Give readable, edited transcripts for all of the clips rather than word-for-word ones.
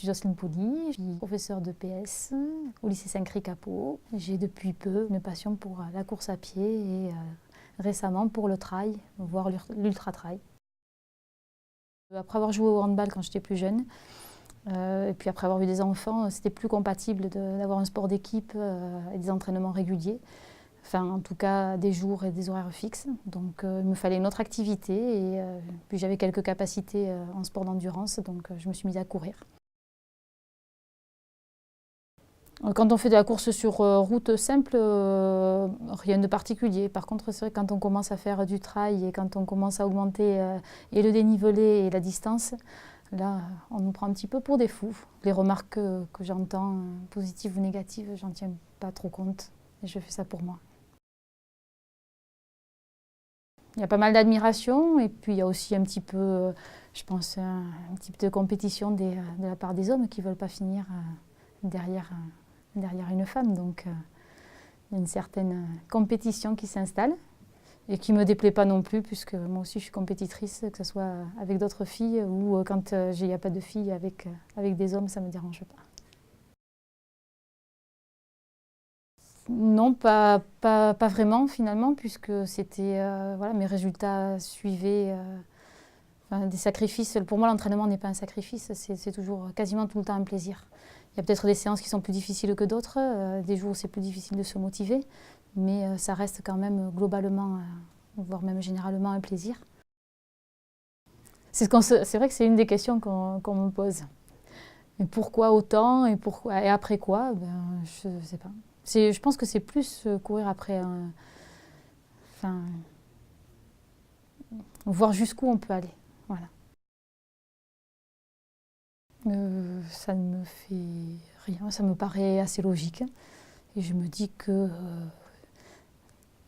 suis Jocelyne Pouli, je suis professeure de PS au lycée Saint-Cricq à Pau. J'ai depuis peu une passion pour la course à pied et récemment pour le trail, voire l'ultra-trail. Après avoir joué au handball quand j'étais plus jeune, et puis après avoir eu des enfants, c'était plus compatible d'avoir un sport d'équipe et des entraînements réguliers. Enfin, en tout cas, des jours et des horaires fixes. Donc, il me fallait une autre activité et puis j'avais quelques capacités en sport d'endurance, donc je me suis mise à courir. Quand on fait de la course sur route simple, rien de particulier. Par contre, c'est vrai que quand on commence à faire du trail et quand on commence à augmenter et le dénivelé et la distance, là, on nous prend un petit peu pour des fous. Les remarques que j'entends, positives ou négatives, j'en tiens pas trop compte et je fais ça pour moi. Il y a pas mal d'admiration et puis il y a aussi un petit peu, je pense, un type de compétition de la part des hommes qui ne veulent pas finir derrière une femme. Donc il y a une certaine compétition qui s'installe et qui ne me déplaît pas non plus puisque moi aussi je suis compétitrice, que ce soit avec d'autres filles ou quand il n'y a pas de filles avec des hommes, ça ne me dérange pas. Non, pas vraiment finalement, puisque c'était voilà, mes résultats suivaient des sacrifices. Pour moi, l'entraînement n'est pas un sacrifice, c'est toujours quasiment tout le temps un plaisir. Il y a peut-être des séances qui sont plus difficiles que d'autres, des jours où c'est plus difficile de se motiver, mais ça reste quand même globalement, voire même généralement, un plaisir. C'est vrai que c'est une des questions qu'on me pose. Mais pourquoi autant et après quoi? Je ne sais pas. Je pense que c'est plus courir après enfin, voir jusqu'où on peut aller. Voilà. Ça ne me fait rien, ça me paraît assez logique. Et je me dis que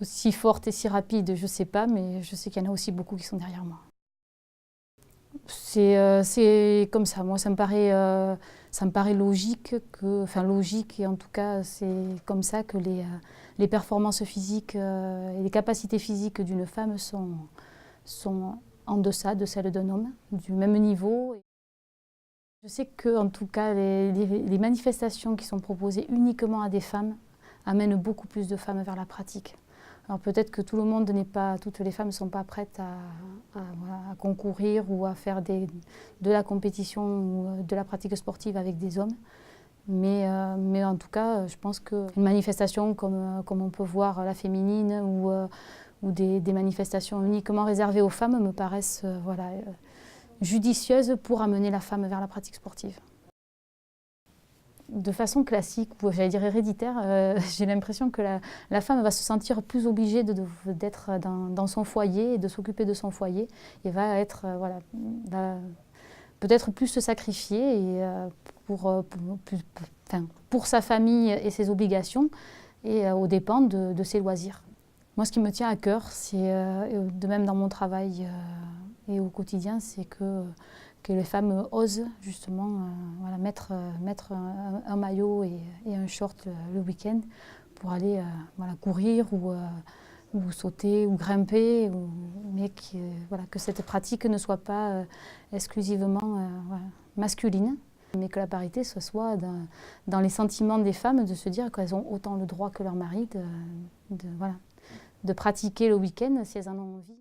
aussi forte et si rapide, je ne sais pas, mais je sais qu'il y en a aussi beaucoup qui sont derrière moi. C'est comme ça, moi ça me paraît logique logique et en tout cas c'est comme ça que les performances physiques et les capacités physiques d'une femme sont en deçà de celles d'un homme, du même niveau. Je sais que en tout cas les manifestations qui sont proposées uniquement à des femmes amènent beaucoup plus de femmes vers la pratique. Alors peut-être que toutes les femmes ne sont pas prêtes à concourir ou à faire de la compétition ou de la pratique sportive avec des hommes. Mais en tout cas, je pense qu'une manifestation comme on peut voir la féminine ou des manifestations uniquement réservées aux femmes me paraissent judicieuses pour amener la femme vers la pratique sportive. De façon classique, ou j'allais dire héréditaire, j'ai l'impression que la femme va se sentir plus obligée d'être dans son foyer et de s'occuper de son foyer et va être, peut-être plus se sacrifier et, pour sa famille et ses obligations et aux dépens de ses loisirs. Moi, ce qui me tient à cœur, c'est, de même dans mon travail et au quotidien, c'est que les femmes osent justement mettre un maillot et un short le week-end pour aller courir ou sauter ou grimper, mais que cette pratique ne soit pas exclusivement masculine, mais que la parité soit dans les sentiments des femmes, de se dire qu'elles ont autant le droit que leur mari de pratiquer le week-end si elles en ont envie.